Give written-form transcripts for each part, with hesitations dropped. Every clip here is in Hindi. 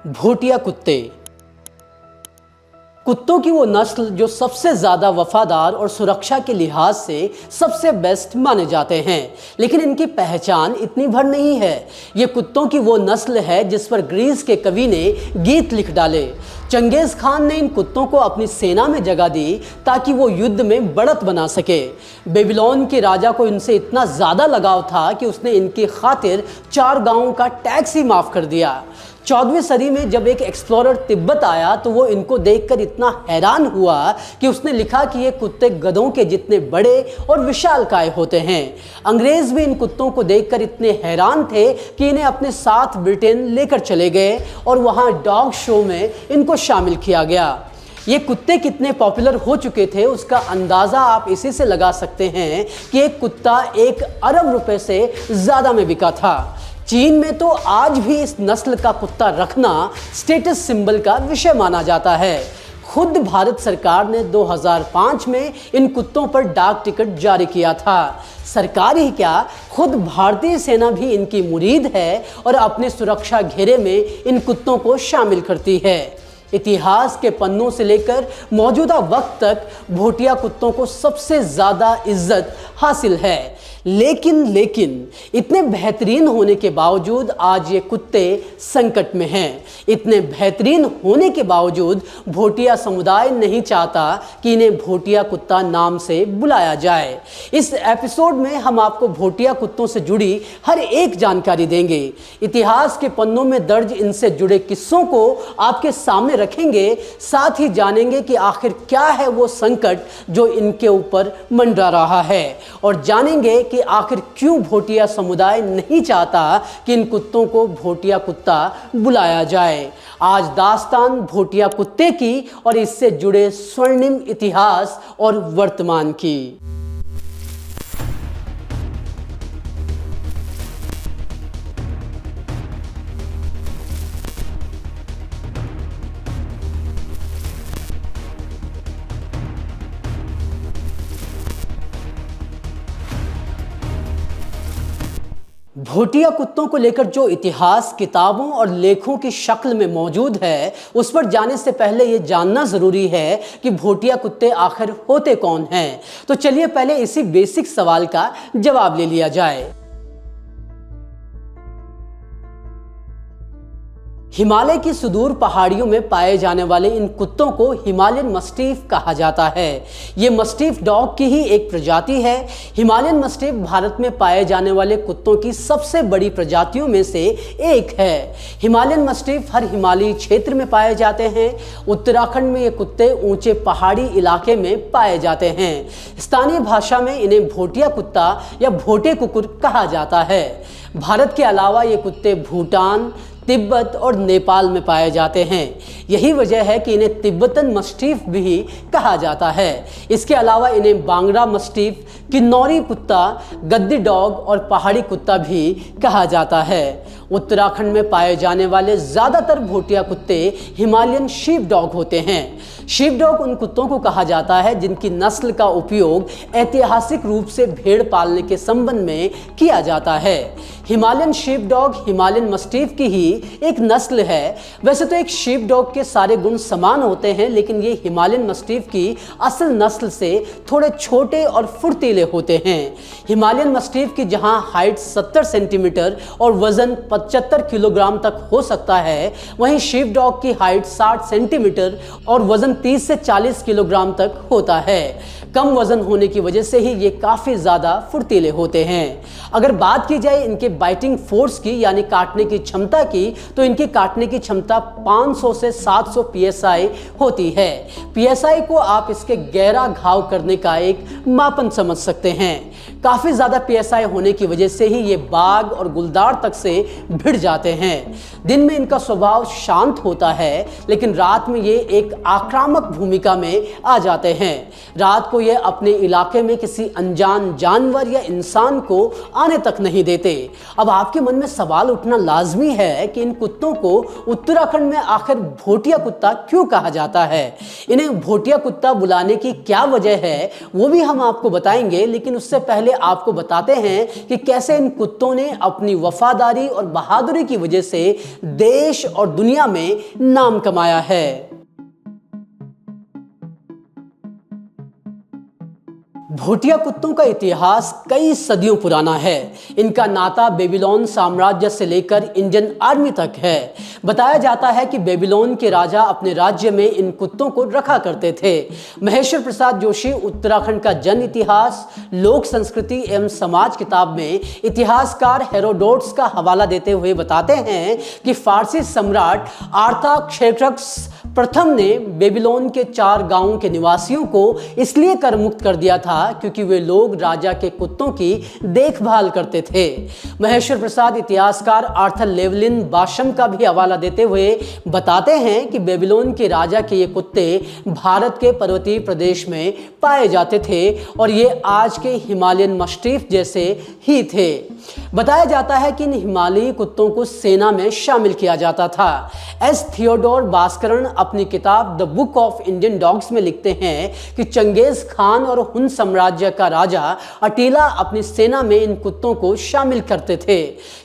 भूटिया कुत्ते। कुत्तों की वो नस्ल जो सबसे ज़्यादा वफादार और सुरक्षा के लिहाज से सबसे बेस्ट माने जाते हैं, लेकिन इनकी पहचान इतनी भर नहीं है। ये कुत्तों की वो नस्ल है जिस पर ग्रीस के कवि ने गीत लिख डाले। चंगेज़ खान ने इन कुत्तों को अपनी सेना में जगह दी ताकि वो युद्ध में बढ़त बना सके। बेबीलोन के राजा को इनसे इतना ज़्यादा लगाव था कि उसने इनकी खातिर 4 गांवों का टैक्स ही माफ़ कर दिया। 14वीं सदी में जब एक एक्सप्लोरर तिब्बत आया तो वो इनको देखकर इतना हैरान हुआ कि उसने लिखा कि ये कुत्ते गधों के जितने बड़े और विशालकाय होते हैं। अंग्रेज़ भी इन कुत्तों को देखकर इतने हैरान थे कि इन्हें अपने साथ ब्रिटेन लेकर चले गए और वहाँ डॉग शो में इनको शामिल किया गया। ये कुत्ते कितने पॉपुलर हो चुके थे उसका अंदाज़ा आप इसी से लगा सकते हैं कि एक कुत्ता 1 अरब रुपए से ज़्यादा में बिका था। चीन में तो आज भी इस नस्ल का कुत्ता रखना स्टेटस सिंबल का विषय माना जाता है। खुद भारत सरकार ने 2005 में इन कुत्तों पर डाक टिकट जारी किया था। सरकार ही क्या, खुद भारतीय सेना भी इनकी मुरीद है और अपने सुरक्षा घेरे में इन कुत्तों को शामिल करती है। इतिहास के पन्नों से लेकर मौजूदा वक्त तक भूटिया कुत्तों को सबसे ज़्यादा इज्जत हासिल है। लेकिन इतने बेहतरीन होने के बावजूद आज ये कुत्ते संकट में हैं। इतने बेहतरीन होने के बावजूद भूटिया समुदाय नहीं चाहता कि इन्हें भूटिया कुत्ता नाम से बुलाया जाए। इस एपिसोड में हम आपको भूटिया कुत्तों से जुड़ी हर एक जानकारी देंगे। इतिहास के पन्नों में दर्ज इनसे जुड़े किस्सों को आपके सामने रखेंगे, साथ ही जानेंगे कि आखिर क्या है वो संकट जो इनके ऊपर मंडरा रहा है, और जानेंगे कि आखिर क्यों भूटिया समुदाय नहीं चाहता कि इन कुत्तों को भूटिया कुत्ता बुलाया जाए। आज दास्तान भूटिया कुत्ते की और इससे जुड़े स्वर्णिम इतिहास और वर्तमान की। भूटिया कुत्तों को लेकर जो इतिहास किताबों और लेखों की शक्ल में मौजूद है, उस पर जाने से पहले ये जानना ज़रूरी है कि भूटिया कुत्ते आखिर होते कौन हैं। तो चलिए पहले इसी बेसिक सवाल का जवाब ले लिया जाए। हिमालय की सुदूर पहाड़ियों में पाए जाने वाले इन कुत्तों को हिमालयन मस्टीफ कहा जाता है। ये मस्टीफ डॉग की ही एक प्रजाति है। हिमालयन मस्टीफ भारत में पाए जाने वाले कुत्तों की सबसे बड़ी प्रजातियों में से एक है। हिमालयन मस्टीफ हर हिमालयी क्षेत्र में पाए जाते हैं। उत्तराखंड में ये कुत्ते ऊंचे पहाड़ी इलाके में पाए जाते हैं। स्थानीय भाषा में इन्हें भूटिया कुत्ता या भोटे कुकुर कहा जाता है। भारत के अलावा ये कुत्ते भूटान, तिब्बत और नेपाल में पाए जाते हैं। यही वजह है कि इन्हें तिब्बतन मस्टीफ भी कहा जाता है। इसके अलावा इन्हें बांग्ला मस्टीफ, किन्नौरी कुत्ता, गद्दी डॉग और पहाड़ी कुत्ता भी कहा जाता है। उत्तराखंड में पाए जाने वाले ज़्यादातर भूटिया कुत्ते हिमालयन शीप डॉग होते हैं। शीप डॉग उन कुत्तों को कहा जाता है जिनकी नस्ल का उपयोग ऐतिहासिक रूप से भेड़ पालने के संबंध में किया जाता है। Himalayan sheep dog Himalayan mastiff की ही एक नस्ल है। वैसे तो एक शीप डॉग के सारे गुण समान होते हैं, लेकिन ये हिमालयन मस्टीफ की असल नस्ल से थोड़े छोटे और फुर्तीले होते हैं। हिमालयन मस्टीफ की जहां हाइट 70 सेंटीमीटर और वजन 75 किलोग्राम तक हो सकता है, वहीं शीप डॉग की हाइट 60 सेंटीमीटर और वजन 30 से 40 किलोग्राम तक होता है। कम वजन होने की वजह से ही ये काफ़ी ज़्यादा फुर्तीले होते हैं। अगर बात की जाए इनके बाइटिंग फोर्स की, यानी काटने की क्षमता की, तो इनकी काटने की क्षमता 500 से 700 PSI होती है। PSI को आप इसके गहरा घाव करने का एक मापन समझ सकते हैं। काफ़ी ज़्यादा PSI होने की वजह से ही ये बाघ और गुलदार तक से भिड़ जाते हैं। दिन में इनका स्वभाव शांत होता है, लेकिन रात में ये एक आक्रामक भूमिका में आ जाते हैं। रात को ये अपने इलाके में किसी अनजान जानवर या इंसान को आने तक नहीं देते। अब आपके मन में सवाल उठना लाजमी है कि इन कुत्तों को उत्तराखंड में आखिर भोटिया कुत्ता क्यों कहा जाता है। इन्हें भोटिया कुत्ता बुलाने की क्या वजह है वो भी हम आपको बताएंगे, लेकिन उससे पहले आपको बताते हैं कि कैसे इन कुत्तों ने अपनी वफादारी और बहादुरी की वजह से देश और दुनिया में नाम कमाया है। भोटिया कुत्तों का इतिहास कई सदियों पुराना है। इनका नाता बेबीलोन साम्राज्य से लेकर इंडियन आर्मी तक है। बताया जाता है कि बेबीलोन के राजा अपने राज्य में इन कुत्तों को रखा करते थे। महेश्वर प्रसाद जोशी उत्तराखंड का जन इतिहास, लोक संस्कृति एवं समाज किताब में इतिहासकार हेरोडोटस का हवाला देते हुए बताते हैं कि फारसी सम्राट आर्थाक्सेर्क्स प्रथम ने बेबीलोन के 4 गांवों के निवासियों को इसलिए कर मुक्त कर दिया था क्योंकि वे लोग राजा के कुत्तों की देखभाल करते थे। महेश्वर प्रसाद इतिहासकार आर्थर लेवलिन बाशम का भी हवाला देते हुए बताते हैं कि बेबीलोन के राजा के ये कुत्ते भारत के पर्वतीय प्रदेश में पाए जाते थे और ये आज के हिमालयन मस्टीफ जैसे ही थे। बताया जाता है कि इन हिमालयी कुत्तों को सेना में शामिल किया जाता था। एस थियोडोर भास्करन अपनी किताब the book of Indian dogs में लिखते हैं कि चंगेज खान और हुन साम्राज्य का राजा अटीला अपनी सेना में इन कुत्तों को शामिल करते थे।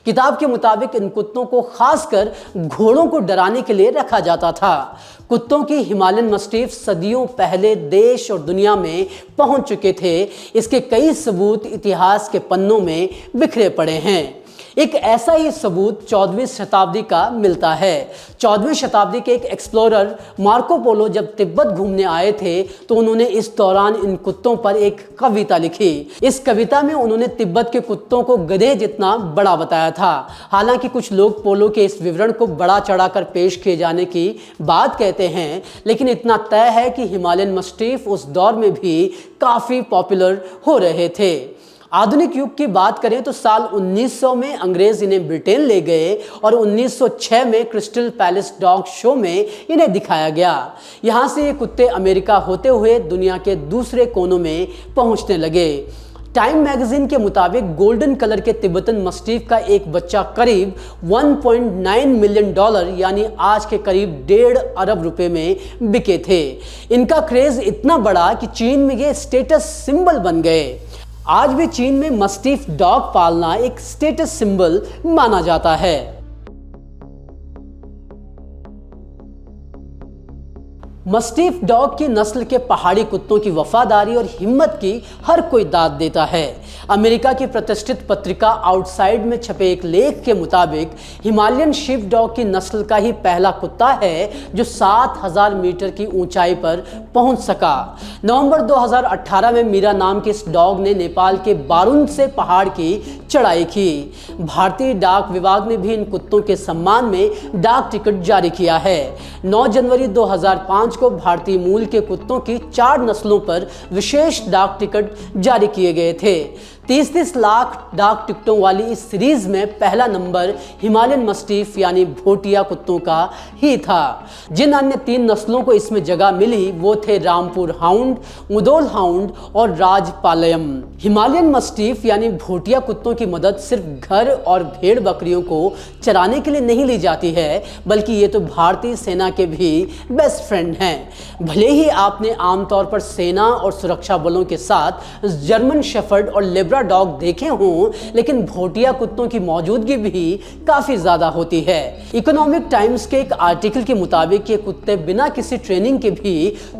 किताब के मुताबिक इन कुत्तों को खासकर घोड़ों को डराने के लिए रखा जाता था। कुत्तों की हिमालयन मस्टीफ सदियों पहले देश और दुनिया में पहुंच चुके थे। इसके कई सबूत इतिहास के पन्नों में बिखरे पड़े हैं। एक ऐसा ही सबूत 14वीं शताब्दी का मिलता है। 14वीं शताब्दी के एक एक्सप्लोरर मार्को पोलो जब तिब्बत घूमने आए थे तो उन्होंने इस दौरान इन कुत्तों पर एक कविता लिखी। इस कविता में उन्होंने तिब्बत के कुत्तों को गधे जितना बड़ा बताया था। हालांकि कुछ लोग पोलो के इस विवरण को बड़ा चढ़ाकर पेश किए जाने की बात कहते हैं, लेकिन इतना तय है कि हिमालयन मस्टीफ उस दौर में भी काफ़ी पॉपुलर हो रहे थे। आधुनिक युग की बात करें तो साल 1900 में अंग्रेज इन्हें ब्रिटेन ले गए और 1906 में क्रिस्टल पैलेस डॉग शो में इन्हें दिखाया गया। यहाँ से ये कुत्ते अमेरिका होते हुए दुनिया के दूसरे कोनों में पहुँचने लगे। टाइम मैगजीन के मुताबिक गोल्डन कलर के तिब्बतन मस्टीफ का एक बच्चा करीब $1.9 मिलियन यानी आज के करीब 1.5 अरब रुपए में बिके थे। इनका क्रेज इतना बड़ा कि चीन में ये स्टेटस सिंबल बन गए। आज भी चीन में मस्टीफ डॉग पालना एक स्टेटस सिंबल माना जाता है। मस्टीफ डॉग की नस्ल के पहाड़ी कुत्तों की वफादारी और हिम्मत की हर कोई दाद देता है। अमेरिका की प्रतिष्ठित पत्रिका आउटसाइड में छपे एक लेख के मुताबिक हिमालयन शीप डॉग की नस्ल का ही पहला कुत्ता है जो 7000 मीटर की ऊंचाई पर पहुंच सका। नवंबर 2018 में मीरा नाम के इस डॉग ने नेपाल के बारुन से पहाड़ की चढ़ाई की। भारतीय डाक विभाग ने भी इन कुत्तों के सम्मान में डाक टिकट जारी किया है। 9 जनवरी 2005 को भारतीय मूल के कुत्तों की 4 नस्लों पर विशेष डाक टिकट जारी किए गए थे। 30-30 लाख डाक टिकटों वाली इस सीरीज में पहला नंबर हिमालयन मस्टीफ यानी भोटिया कुत्तों का ही था। जिन अन्य 3 नस्लों को इसमें जगह मिली वो थे रामपुर हाउंड, मुदोल हाउंड और राजपालयम। हिमालयन मस्टीफ यानी भोटिया कुत्तों की मदद सिर्फ घर और भेड़ बकरियों को चराने के लिए नहीं ली जाती है, बल्कि ये तो भारतीय सेना के भी बेस्ट फ्रेंड हैं। भले ही आपने आमतौर पर सेना और सुरक्षा बलों के साथ जर्मन शेफर्ड और लेब्रा डॉग देखे हों, लेकिन भोटिया कुत्तों की मौजूदगी भी काफी ज्यादा होती है। इकोनॉमिक टाइम्स के एक आर्टिकल के मुताबिक ये कुत्ते बिना किसी ट्रेनिंग के भी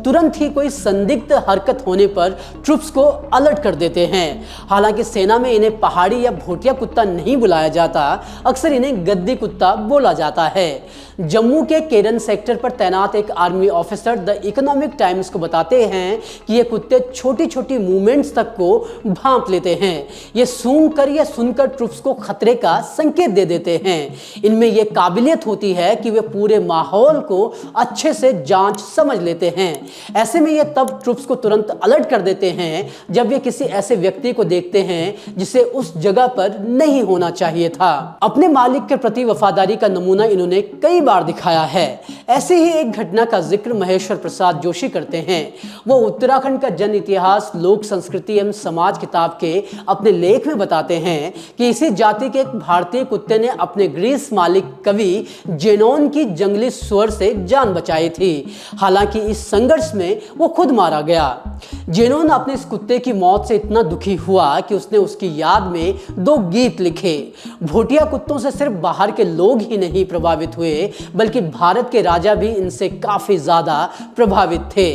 तुरंत ही कोई संदिग्ध हरकत होने पर ट्रुप्स को अलर्ट कर देते हैं। हालांकि सेना में इन्हें पहाड़ी या भोटिया कुत्ता नहीं बुलाया जाता, अक्सर इन्हें गद्दी कुत्ता बोला जाता है। जम्मू के केरन सेक्टर पर तैनात एक army officer the economic times को बताते हैं कि ये कुत्ते छोटी छोटी मूवमेंट्स तक को भांप लेते हैं। ये सूंघ कर या सुनकर ट्रुप्स को खतरे का संकेत दे देते हैं। इनमें यह काबिलियत होती है कि वे पूरे माहौल को अच्छे से जांच समझ लेते हैं। ऐसे में ये तब ट्रुप्स को तुरंत अलर्ट कर देते हैं जब वे किसी ऐसे व्यक्ति को देखते हैं जिसे उस जगह पर नहीं होना चाहिए था। अपने मालिक के प्रति वफादारी का नमूना इन्होंने कई बार दिखाया है। ऐसी ही एक घटना का जिक्र महेश्वर प्रसाद जोशी करते हैं। वो उत्तराखंड का जन इतिहास, लोक संस्कृति एवं समाज किताब के अपने लेख में बताते हैं कि इसी जाति के एक भारतीय कुत्ते ने अपने ग्रीस मालिक कवि जेनोन की जंगली सुअर से जान बचाई थी। हालांकि इस संघर्ष में वो खुद मारा गया। जेनोन अपने इस कुत्ते की मौत से इतना दुखी हुआ कि उसने उसकी याद में 2 गीत लिखे। भोटिया कुत्तों से सिर्फ बाहर के लोग ही नहीं प्रभावित हुए, बल्कि भारत के राजा भी इनसे काफी ज्यादा प्रभावित थे।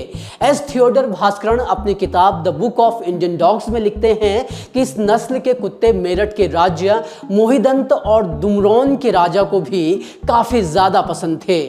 एस थियोडर भास्करन अपनी किताब the book of Indian dogs में लिखते हैं कि इस नस्ल के कुत्ते मेरठ के राज्य मोहिदंत और दुमरौन के राजा को भी काफी ज्यादा पसंद थे।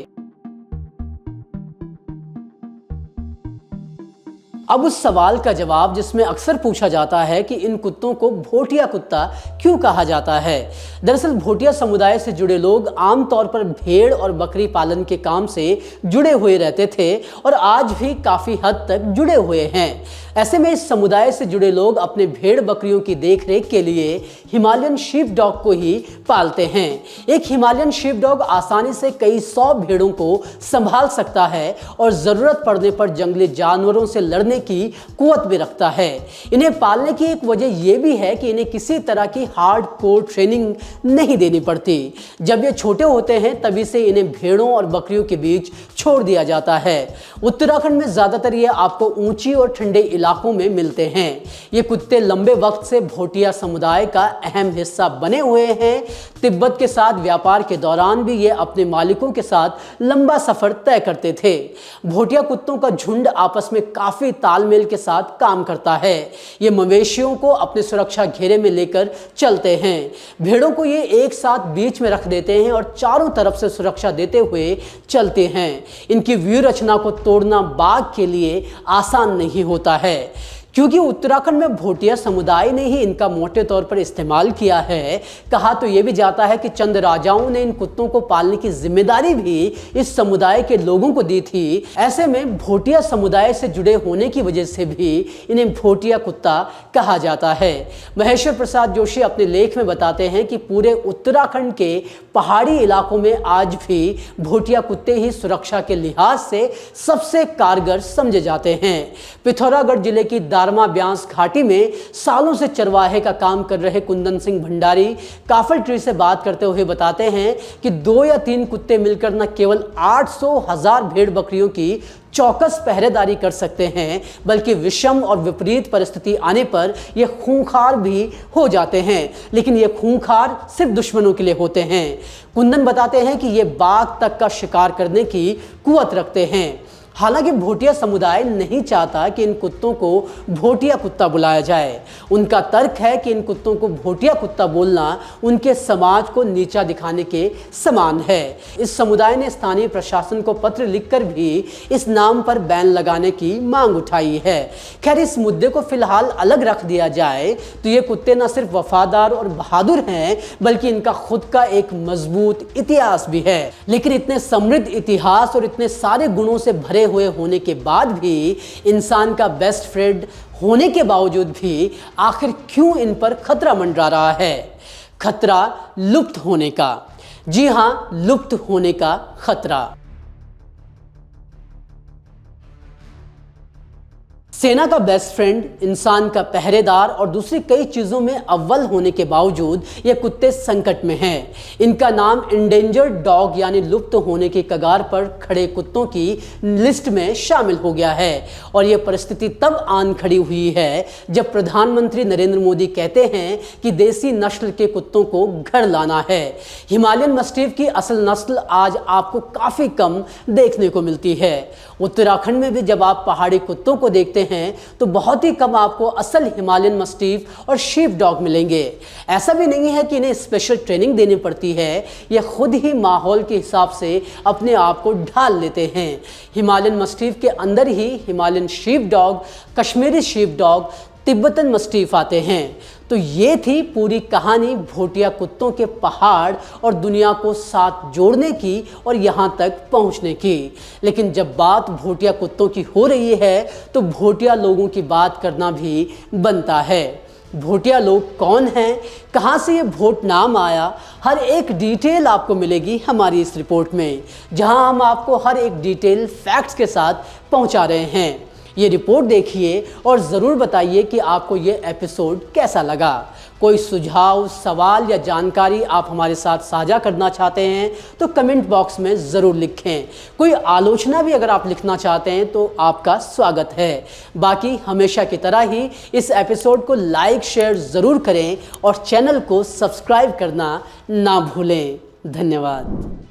अब उस सवाल का जवाब जिसमें अक्सर पूछा जाता है कि इन कुत्तों को भोटिया कुत्ता क्यों कहा जाता है। दरअसल भोटिया समुदाय से जुड़े लोग आमतौर पर भेड़ और बकरी पालन के काम से जुड़े हुए रहते थे और आज भी काफ़ी हद तक जुड़े हुए हैं। ऐसे में इस समुदाय से जुड़े लोग अपने भेड़ बकरियों की देखरेख के लिए हिमालयन शीप डॉग को ही पालते हैं। एक हिमालयन शीप डॉग आसानी से कई 100 भेड़ों को संभाल सकता है और ज़रूरत पड़ने पर जंगली जानवरों से लड़ने की कुव्वत भी रखता है। इन्हें पालने की एक वजह यह भी है कि इन्हें किसी तरह की हार्डकोर ट्रेनिंग नहीं देनी पड़ती। जब ये छोटे होते हैं तभी से इन्हें भेड़ों और बकरियों के बीच छोड़ दिया जाता है। उत्तराखंड में ज़्यादातर ये आपको ऊंची और ठंडे इलाकों में मिलते हैं। ये कुत्ते लंबे वक्त से भोटिया समुदाय का अहम हिस्सा बने हुए हैं। तिब्बत के साथ व्यापार के दौरान भी ये अपने मालिकों के साथ लंबा सफर तय करते थे। भोटिया कुत्तों का झुंड आपस में काफी तालमेल के साथ काम करता है। ये मवेशियों को अपने सुरक्षा घेरे में लेकर चलते हैं। भेड़ों को ये एक साथ बीच में रख देते हैं और चारों तरफ से सुरक्षा देते हुए चलते हैं। इनकी व्यूह रचना को तोड़ना बाघ के लिए आसान नहीं होता है, क्योंकि उत्तराखंड में भोटिया समुदाय ने ही इनका मोटे तौर पर इस्तेमाल किया है। कहा तो यह भी जाता है कि चंद राजाओं ने इन कुत्तों को पालने की जिम्मेदारी भी इस समुदाय के लोगों को दी थी। ऐसे में भोटिया समुदाय से जुड़े होने की वजह से भी इन्हें भोटिया कुत्ता कहा जाता है। महेश्वर प्रसाद जोशी अपने लेख में बताते हैं कि पूरे उत्तराखंड के पहाड़ी इलाकों में आज भी भोटिया कुत्ते ही सुरक्षा के लिहाज से सबसे कारगर समझे जाते हैं। पिथौरागढ़ जिले की दारमा ब्यास घाटी में सालों से चरवाहे का काम कर रहे कुंदन सिंह भंडारी काफल ट्री से बात करते हुए बताते हैं कि 2 या 3 कुत्ते मिलकर न केवल 800,000 भेड़ बकरियों की चौकस पहरेदारी कर सकते हैं, बल्कि विषम और विपरीत परिस्थिति आने पर ये खूंखार भी हो जाते हैं। लेकिन ये खूंखार सिर्फ दुश्मनों के लिए होते हैं। कुंदन बताते हैं कि ये बाघ तक का शिकार करने की कुव्वत रखते हैं। हालांकि भोटिया समुदाय नहीं चाहता कि इन कुत्तों को भोटिया कुत्ता बुलाया जाए। उनका तर्क है कि इन कुत्तों को भोटिया कुत्ता बोलना उनके समाज को नीचा दिखाने के समान है। इस समुदाय ने स्थानीय प्रशासन को पत्र लिखकर भी इस नाम पर बैन लगाने की मांग उठाई है। खैर, इस मुद्दे को फिलहाल अलग रख दिया जाए तो ये कुत्ते न सिर्फ वफादार और बहादुर हैं, बल्कि इनका खुद का एक मजबूत इतिहास भी है। लेकिन इतने समृद्ध इतिहास और इतने सारे गुणों से भरे हुए होने के बाद भी, इंसान का बेस्ट फ्रेंड होने के बावजूद भी आखिर क्यों इन पर खतरा मंडरा रहा है? खतरा लुप्त होने का। जी हां, लुप्त होने का खतरा। सेना का बेस्ट फ्रेंड, इंसान का पहरेदार और दूसरी कई चीज़ों में अव्वल होने के बावजूद ये कुत्ते संकट में हैं। इनका नाम इंडेंजर्ड डॉग यानी लुप्त होने की कगार पर खड़े कुत्तों की लिस्ट में शामिल हो गया है। और ये परिस्थिति तब आन खड़ी हुई है जब प्रधानमंत्री नरेंद्र मोदी कहते हैं कि देसी नस्ल के कुत्तों को घर लाना है। हिमालयन मस्टिफ की असल नस्ल आज आपको काफ़ी कम देखने को मिलती है। उत्तराखंड में भी जब आप पहाड़ी कुत्तों को देखते हैं तो बहुत ही कम आपको असल हिमालयन मस्टिफ और शीप डॉग मिलेंगे। ऐसा भी नहीं है कि इन्हें स्पेशल ट्रेनिंग देनी पड़ती है, ये खुद ही माहौल के हिसाब से अपने आप को ढाल लेते हैं। हिमालयन मस्टिफ के अंदर ही Himalayan sheep dog, Kashmiri sheep dog, Tibetan mastiff आते हैं। तो ये थी पूरी कहानी भोटिया कुत्तों के पहाड़ और दुनिया को साथ जोड़ने की और यहाँ तक पहुँचने की। लेकिन जब बात भोटिया कुत्तों की हो रही है तो भोटिया लोगों की बात करना भी बनता है। भोटिया लोग कौन हैं, कहां से ये भोट नाम आया, हर एक डिटेल आपको मिलेगी हमारी इस रिपोर्ट में, जहां हम आपको हर एक डिटेल फैक्ट्स के साथ पहुंचा रहे हैं। ये रिपोर्ट देखिए और ज़रूर बताइए कि आपको ये एपिसोड कैसा लगा। कोई सुझाव, सवाल या जानकारी आप हमारे साथ साझा करना चाहते हैं तो कमेंट बॉक्स में ज़रूर लिखें। कोई आलोचना भी अगर आप लिखना चाहते हैं तो आपका स्वागत है। बाकी हमेशा की तरह ही इस एपिसोड को लाइक शेयर ज़रूर करें और चैनल को सब्सक्राइब करना ना भूलें। धन्यवाद।